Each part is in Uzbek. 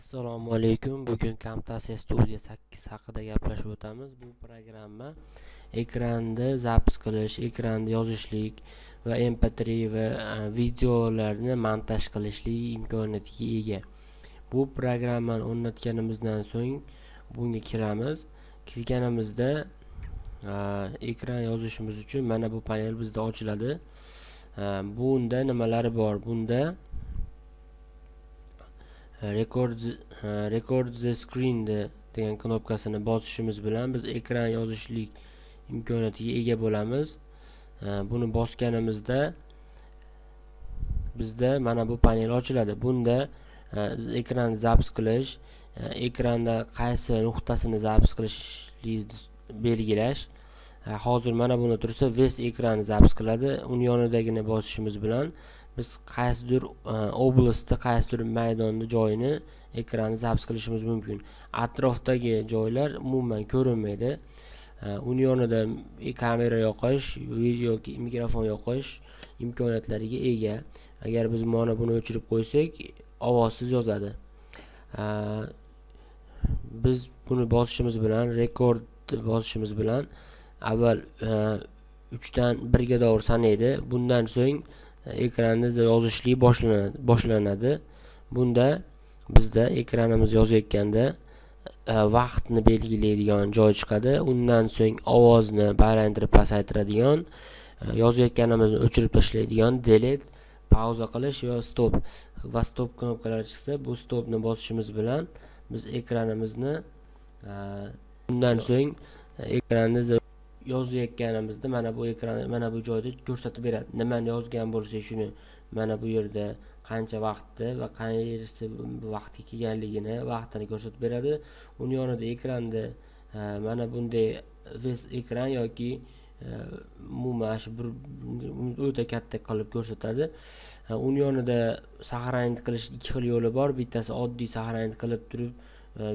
Assalomu alaykum. Bugun Camtasia Studio 8 haqida gaplashib o'tamiz. Bu programma ekranda zapis qilish, ekranda yozishlik va MP3 va videolarni montaj qilishlik imkoniyatiga ega. Bu programmani o'rnatganimizdan so'ng bunga kiramiz. Kirganimizda ekran yozishimiz uchun mana bu panel bizda ochiladi. Bunda nimalari bor? Bunda record the screen degan knopkasini bosishimiz bilan biz ekran yozishlik imkoniyatiga ega bo'lamiz. Buni bosganimizda bizda mana bu panel ochiladi. Bunda ekran zapis qilish, ekranda qaysi nuqtasini zapis qilishni belgilash. Hozir mana buni tursa ves ekranni zapis qiladi. Uni yonidagini bosishimiz bilan biz qaysidir oblastda, qaysidir maydonda joyini ekranni zapis qilishimiz mumkin. Atrofdagi joylar umuman ko'rinmaydi. Uni yonida kamera yoqish, video mikrofon yoqish imkoniyatlariga ega. Agar biz mana buni o'chirib qo'ysak, ovozsiz yozadi. Biz buni bosishimiz bilan, rekord bosishimiz bilan avval 3 dan 1 ga doğru sanaydi. Bundan so'ng ekranda yozishlik boshlanadi. Bunda bizda ekranimiz yozayotganda vaqtni belgilaydigan joy chiqadi. Undan so'ng ovozni balandtirib pasaytiradigan, yozayotganimizni o'chirib tashlaydigan delete, pauza qilish va stop va stop knopkalari chiqsa, bu stopni bosishimiz bilan biz ekranimizni undan so'ng ekranda yozayotganimizda mana bu joyda ko'rsatib beradi. Nimani yozgan bo'lsak, shuni mana bu yerda qancha vaqtda va qaysi vaqtga kelganligini, vaqtini ko'rsatib beradi. Uni yonida ekranda mana bunday ves ekran yoki umuman bir o'ta katta qilib ko'rsatadi. Uni yonida saqlanib qilish ikki xil yo'li bor. Bittasi oddiy saqlanib qilib turib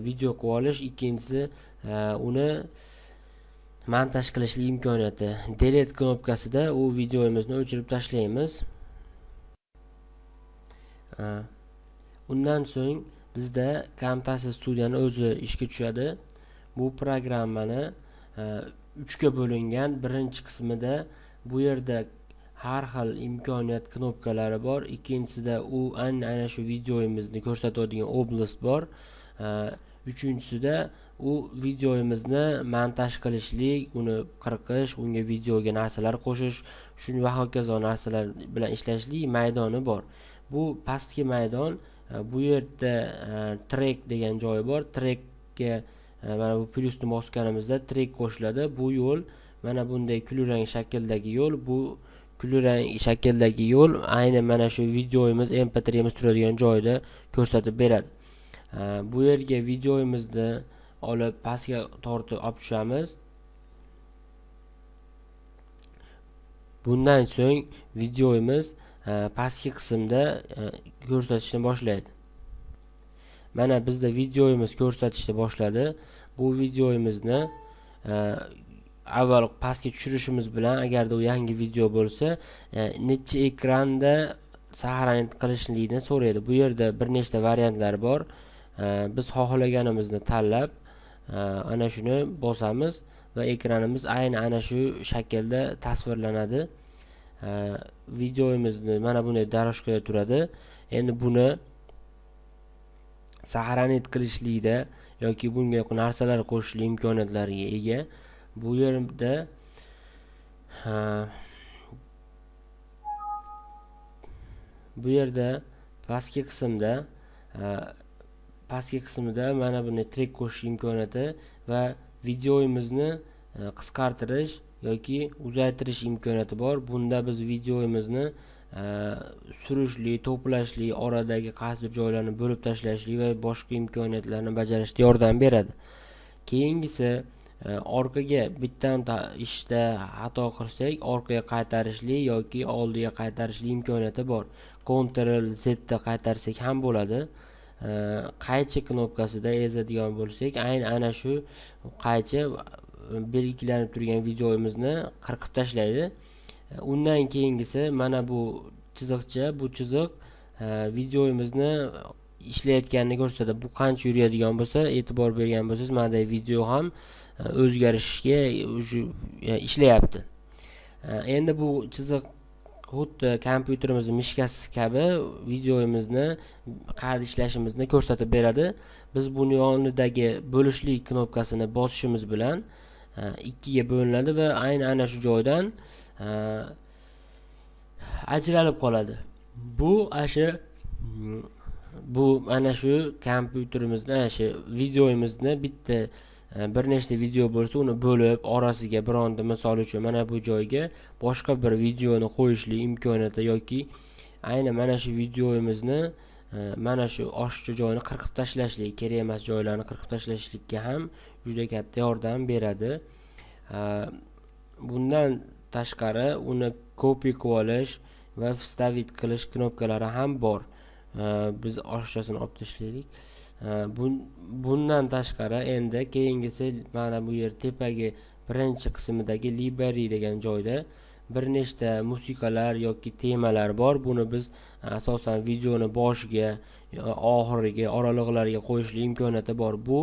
video qilib olish, ikkinchisi uni montaj qilishlik imkoniyati. Delete knopkasida u videomizni o'chirib tashlaymiz. Undan so'ng bizda Camtasia Studio'ni o'zi ishga tushadi. Bu programmani 3 ga bo'lingan. Birinchi qismida bu yerda har xil imkoniyat knopkalari bor. Ikkinchisida u aynan shu videomizni ko'rsatadigan oblast bor. Uchinchisida u videomizni montaj qilishlik, uni qirqish, unga videoga narsalar qo'shish, shuni va hokazo narsalar bilan ishlashlik maydoni bor. Bu pastki maydon, bu yerda track degan joyi bor. Trackga mana bu plyusni bosganimizda track qo'shiladi. Bu yo'l mana bunday kulrang shakldagi yo'l. Bu kulrang shakldagi yo'l ayni mana shu videomiz, MP3miz turadigan joyda ko'rsatib beradi. Bu yerga videomizni olib pastga tortib olib tushamiz. Bundan so'ng videomiz pastki qismda ko'rsatishni boshlaydi. Mana bizda videomiz ko'rsatishni boshladi. Bu videomizni avval pastga tushirishimiz bilan, agarda u yangi video bo'lsa, necha ekranda saqlanib qilishlikni so'raydi. Bu yerda bir nechta variantlar bor. Biz xohlaganimizni tanlab ana shuni bosamiz va ekranimiz ayni ana shu shaklda tasvirlanadi. Videomizni mana bunday daroshkada turadi. Endi buni saqlanib qilishlikda yoki bunga narsalar qo'shishlik imkoniyatlariga ega. Bu yerda pastki qismida mana buni track qo'shish imkoniyati va videomizni qisqartirish yoki uzaytirish imkoniyati bor. Bunda biz videomizni surishlik, to'plashlik, oradagi qaysidir joylarni bo'lib tashlashlik va boshqa imkoniyatlarni bajarishga yordam beradi. Keyingisi orqaga bittan ishda xato qilsak, orqaga qaytarishlik yoki oldiga qaytarishlik imkoniyati bor. Ctrl Z da qaytarsak ham bo'ladi. Qaychi knopkasida ezadigan bo'lsak, aynan shu qaychi belgilanib turgan videomizni qirqib tashlaydi. Undan keyingisi mana bu chiziqcha, bu chiziq videomizni ishlayotganini ko'rsatadi. Bu qancha yuradigan bo'lsa, e'tibor bergan bo'lsangiz, mana video ham o'zgarishga ishlayapti. Endi bu chiziq xuddi kompyuterimizni mishkasi kabi videomizni qayerda ishlashimizni ko'rsatib beradi. Biz buni yonidagi bo'lishlik knopkasini bosishimiz bilan ikkiga bo'linadi va aynan shu joydan ajralib qoladi. Bu ana shu kompyuterimizni, shu videomizni bitta bir nechta video bo'lsa, uni bo'lib orasiga bironta, misol uchun mana bu joyga boshqa bir videoni qo'yishlik imkoniyati yoki aynan mana shu videomizni mana shu oshiqcha joyini qirqib tashlashlik, kerak emas joylarni qirqib tashlashlikka ham juda katta yordam beradi. Bundan tashqari uni copy qilib olish va вставить qilish knopkalari ham bor. Biz oshchasini olib tashlaylik. Bundan tashqari endi keyingisi mana bu yer tepagi birinchi qismidagi library degan joyda bir nechta musiqalar yoki temalar bor. Buni biz asosan videoni boshiga, oxiriga, oraliqlarga qo'yishlik imkoniyati bor. Bu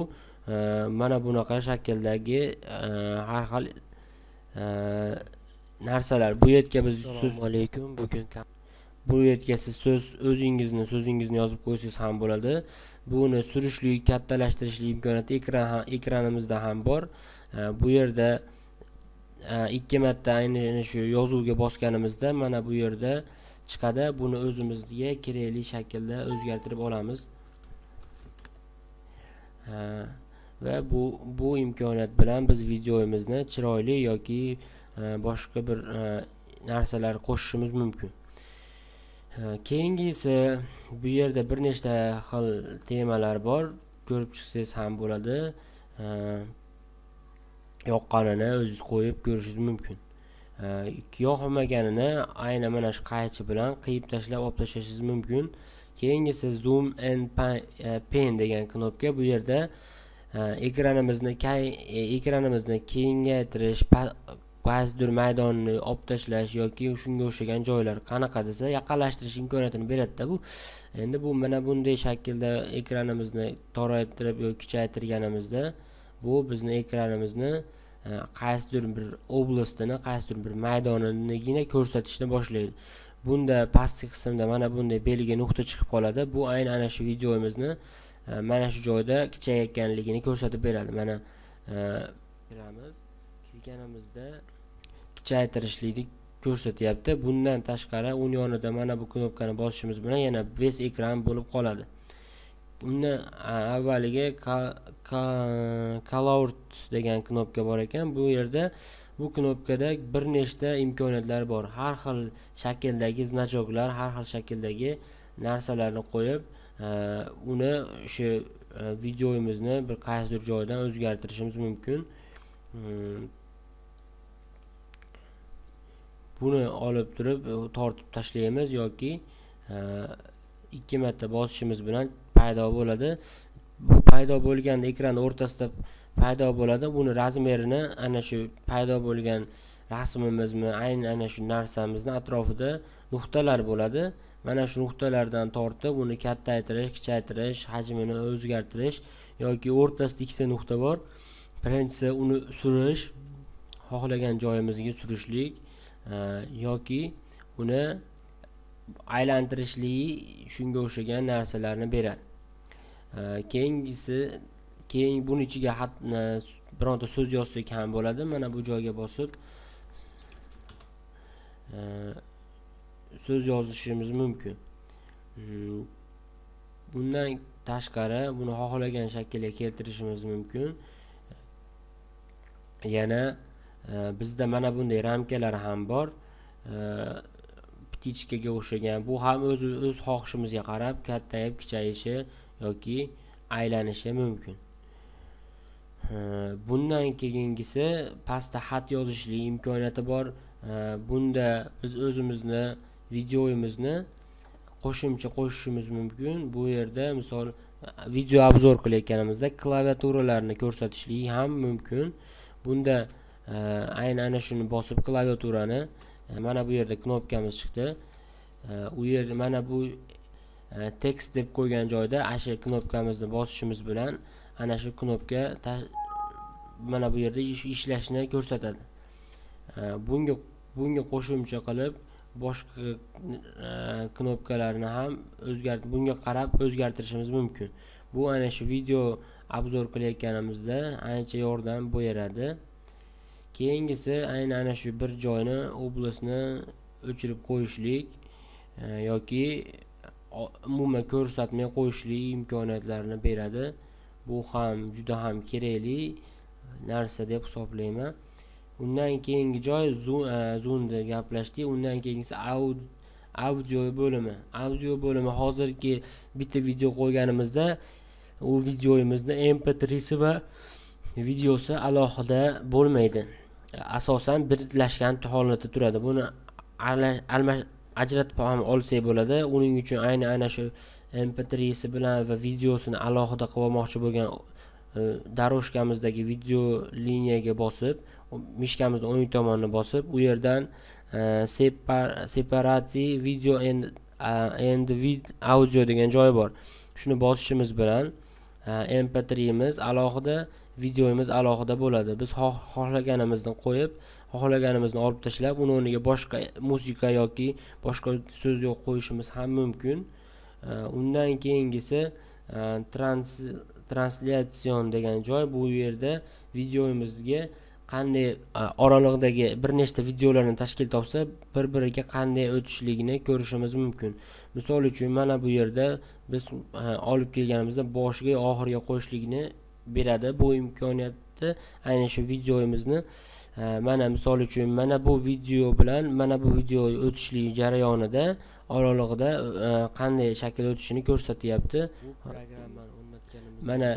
mana bunaqa shakldagi har xil narsalar. Bu yerga biz assalomu alaykum. Bu yerga siz so'zingizni yozib qo'ysangiz ham bo'ladi. Buni surishlik, kattalashtirishlik imkoniyati ekranimizda ham bor. Bu yerda ikki marta aynan shu yozuvga bosganimizda mana bu yerda chiqadi. Buni o'zimizga kerakli shaklda o'zgartirib olamiz. Va bu imkoniyat bilan biz videomizni chiroyli yoki boshqa bir narsalar qo'shishimiz mumkin. Keyingisi bu yerda bir nechta xil temalar bor. Ko'rib chiqsangiz ham bo'ladi. Yoqqanini o'zingiz qo'yib ko'rishingiz mumkin. Yoqmaganini aynan mana shu qaychi bilan qiyib tashlab olib tashlashingiz mumkin. Keyingisi zoom and pan degan knopka. Bu yerda ekranimizni kengaytirish, ba'zidir maydonni olib tashlash yoki shunga o'xshagan joylar qanaqa desa yaqinlashtirish imkoniyatini beradi-da bu. Endi bu mana bunday shaklda ekranimizni toraytirib yoki kuchaytirganimizda bu bizni ekranimizni qaysidir bir oblastini, qaysidir bir maydonini ko'rsatishni boshlaydi. Bunda pastki qismda mana bunday belgi nuqta chiqib qoladi. Bu aynan ana shu videomizni mana shu joyda kichayayotganligini ko'rsatib beradi. Mana kiramiz. Kirganimizda kichaytirishlikni ko'rsatyapti. Bundan tashqari uning yonida mana bu knopkani bosishimiz bilan yana ves ekran bo'lib qoladi. Undan avvaliga callout degan knopka bor ekan. Bu yerda bu knopkada bir nechta imkoniyatlar bor. Har xil shakldagi znachoklar, har xil shakldagi narsalarni qo'yib, uni shu videomizni bir qaysidir joydan o'zgartirishimiz mumkin. Buni olib turib tortib tashlaymiz yoki ikki marta bosishimiz bilan paydo bo'ladi. Bu paydo bo'lganda ekran o'rtasida paydo bo'ladi. Buni razmerini ana shu paydo bo'lgan rasmimizmi, aynan ana shu narsamizni atrofida nuqtalar bo'ladi. Mana shu nuqtalardan tortib uni kattaytirish, kichaytirish, hajmini o'zgartirish yoki o'rtasida ikkita nuqta bor. Birinchisi uni surish, xohlagan joyimizga surishlik yoki uni aylantirishlik, shunga o'xshagan narsalarni beradi. Keyin buni ichiga bironta so'z yozsak ham bo'ladi. Mana bu joyga bosib so'z yozishimiz mumkin. Bundan tashqari buni xohlagan shaklga keltirishimiz mumkin. Yana bizda mana bunday ramkalar ham bor. Ptichkaga o'xshagan. Bu ham o'z xohishimizga qarab kattayib, kichayishi yoki aylanishi mumkin. Bundan keyingisi pastda xat yozishlik imkoniyati bor. Bunda biz o'zimizni videomizni qo'shimcha qo'shishimiz mumkin. Bu yerda misol video obzor qilayotganimizda klaviaturalarni ko'rsatishlik ham mumkin. Bunda aynan ana shuni bosib klaviaturani mana bu yerda knopkamiz chiqdi. U yerda mana bu tekst deb qo'ygan joyda ana shu knopkamizni bosishimiz bilan ana shu knopka mana bu yerda ishlashni ko'rsatadi. Bunga qo'shimcha qilib boshqa knopkalarni ham bunga qarab o'zgartirishimiz mumkin. Bu ana shu video obzor qilayotganimizda ancha yordam beradi. Keyingisi ana shu bir joyni oblastni o'chirib qo'yishlik yoki umuman ko'rsatmay qo'yishlik imkoniyatlarini beradi. Bu ham juda ham kerakli narsa deb hisoblayman. Undan keyingi joy zoomda gaplashdik. Undan keyingisi audio bo'limi. Audio bo'limi hozirgi bitta video qo'yganimizda u videoyimizni MP3si va videosi alohida bo'lmaydi. Asosan birlashgan holatda turadi. Buni ajratib ham olsak bo'ladi. Uning uchun ana shu MP3si bilan va videosini alohida qilib olmoqchi bo'lgan daroshkamizdagi video liniyaga bosib, mishkamizning o'ng tomonini bosib, u yerdan separate video and audio degan joy bor. Shuni bosishimiz bilan MP3miz alohida, videomiz alohida bo'ladi. Biz xohlaganimizni qo'yib, xohlaganimizni olib tashlab, uni o'rniga boshqa musiqa yoki boshqa so'z yo'q qo'yishimiz ham mumkin. Undan keyingisi translyatsiyon degan joy. Bu yerda videomizga qanday oralig'idagi bir nechta videolarni tashkil topsa, bir-biriga qanday o'tishligini ko'rishimiz mumkin. Misol uchun mana bu yerda biz olib kelganimizda boshiga oxiriga qo'yishlikni beradi. Bu imkoniyatni aynan shu videomizni mana misol uchun mana bu video bilan mana bu video o'tishlik jarayonida oralig'ida qanday shakl o'tishini ko'rsatyapti. Mana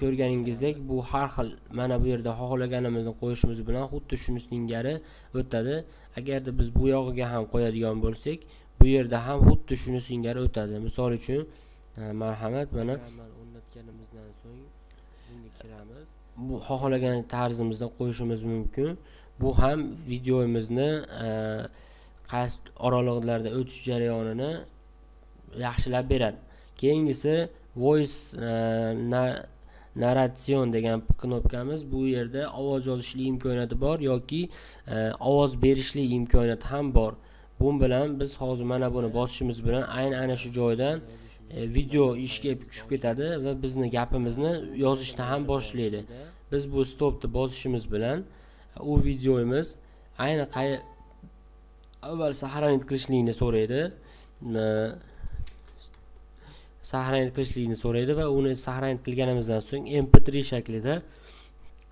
ko'rganingizdek bu har xil mana bu yerda xohlaganimizni qo'yishimiz bilan xuddi shuni singari o'tadi. Agarda biz bu yog'iga ham qo'yadigan bo'lsak, bu yerda ham xuddi shuni singari o'tadi. Misol uchun marhamat, mana o'rnatganimizdan so'ng bunga kiramiz. Bu xohlagan tarzimizda qo'yishimiz mumkin. Bu ham videomizni qaysi oralig'larda o'tish jarayonini yaxshilab beradi. Keyingisi voice narratsion degan knopkamiz. Bu yerda ovoz yozishlik imkoniyati bor yoki ovoz berishlik imkoniyati ham bor. Bu bilan biz hozir mana buni bosishimiz bilan ana shu joydan video ishga tushib ketadi va bizni gapimizni yozishni ham boshlaydi. Biz bu stopni bosishimiz bilan u videomiz avval sahranit qilishlikni so'raydi. Va uni sahranit qilganimizdan so'ng MP3 shaklida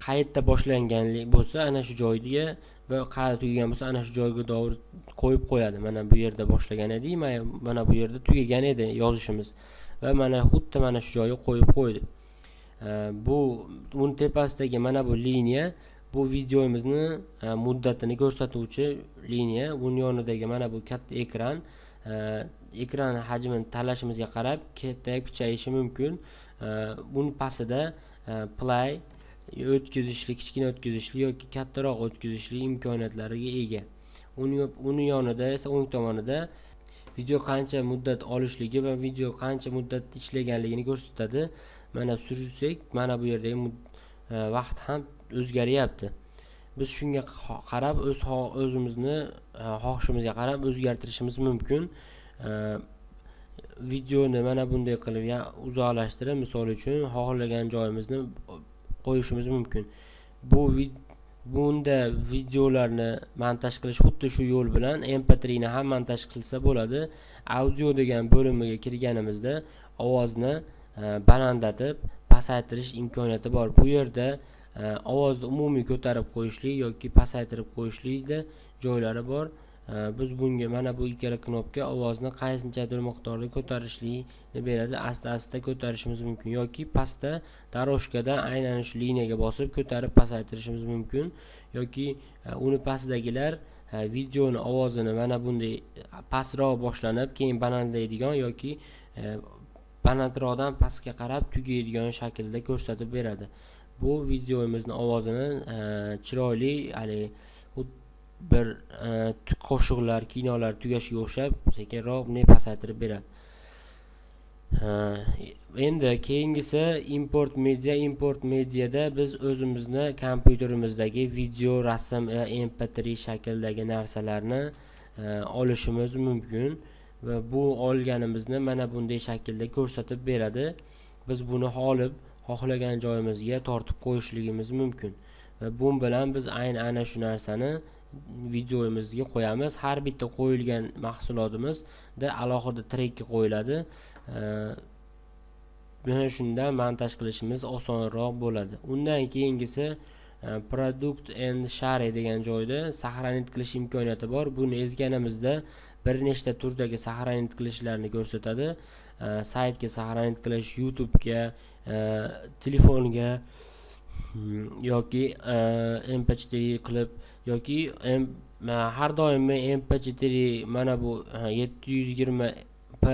qayerda boshlanganlik bo'lsa ana shu joyga va qayerda tugagan bo'lsa ana shu joyga to'g'ri qo'yib qo'yadi. Mana bu yerda boshlagan edik, mana bu yerda tugagan edi yozishimiz va mana xuddi mana shu joyga qo'yib qo'ydi. Uni tepasidagi mana bu liniya bu videomizni muddatini ko'rsatuvchi liniya. Buning yonidagi mana bu katta ekran hajmini tanlashimizga qarab kattayib kichayishi mumkin. Buning pastida play o'tkazishli, kichkina o'tkazishli yoki kattaroq o'tkazishli imkoniyatlariga ega. Uning yonida esa o'ng tomonida video qancha muddat olishligi va video qancha muddat ishlaganligini ko'rsatadi. Mana sursak, mana bu yerdagi vaqt ham o'zgaryapti. Biz shunga qarab o'zimizni xohishimizga qarab o'zgartirishimiz mumkin. Videoni mana bunday qilib uzoqlashtirib, misol uchun xohlagan joyimizni qo'yishimiz mumkin. Bunda videolarni montaj qilish xuddi shu yo'l bilan MP3 ni ham montaj qilsa bo'ladi. Audio degan bo'limiga kirganimizda ovozni balandlatib, pasaytirish imkoniyati bor. Bu yerda ovozni umumiy ko'tarib qo'yishlik yoki pasaytirib qo'yishlikda joylari bor. Biz bunga mana bu ikkala knopka ovozni qaysinchadir miqdorda ko'tarishlikni beradi. Asta-asta ko'tarishimiz mumkin yoki pastda daroshkada aynan shu liniyaga bosib ko'tarib pasaytirishimiz mumkin yoki uni pastidagilar videoni ovozini mana bunday pastroq boshlanib, keyin balandlaydigan yoki balandroqdan pastga qarab tugaydigan shaklda ko'rsatib beradi. Bu videomizning ovozini chiroyli, bir qo'shiqlar, kinolar tugashiga o'xshab sekinroq pasaytirib beradi. Endi keyingisi import mediada biz o'zimizni kompyuterimizdagi video, rasm, mp3 shakldagi narsalarni olishimiz mumkin va bu olganimizni mana bunday shaklda ko'rsatib beradi. Biz buni olib xohlagan joyimizga tortib qo'yishligimiz mumkin va bu bilan biz ana shu narsani videomizga qo'yamiz. Har bitta qo'yilgan mahsulotimizda alohida trackga qo'yiladi. Mana shundan montaj qilishimiz osonroq bo'ladi. Undan keyingisi product and share degan joyda saqlanib qilish imkoniyati bor. Buni ezganimizda bir nechta turdagi saqlanib qilishlarni ko'rsatadi. Saytga saqlanib qilish, YouTube'ga, telefonga yoki mp3 qilib yoki har doim mp3 mana bu 720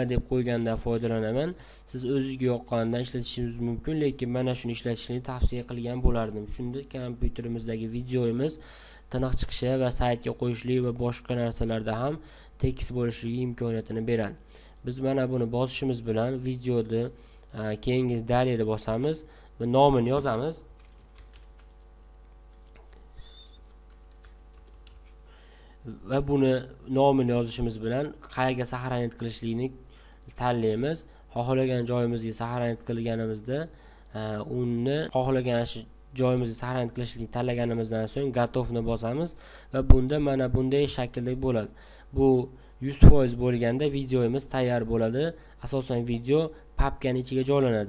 deb qo'ygandan foydalanaman. Siz o'zingizga yoqqanidan ishlatishingiz mumkin, lekin mana shuni ishlatishni tavsiya qilgan bo'lardim. Shunda kompyuterimizdagi videomiz tiniq chiqishi va saytga qo'yishlik va boshqa narsalarda ham tekis bo'lishligi imkoniyatini beradi. Biz mana buni bosishimiz bilan videoni keyingi daliyada bosamiz va nomini yozamiz. Va buni nomini yozishimiz bilan qayerga saqlanib qilishlikni tanlaymiz. Xohlagan joyimizga saqlanib qilganimizda uni xohlagan joyimizga saqlanib qilishlikni tanlaganimizdan so'ng gotovni bosamiz va bunda mana bunday shaklda bo'ladi. Bu 100% bo'lganda videomiz tayyor bo'ladi. Asosan video papkaning ichiga joylanadi.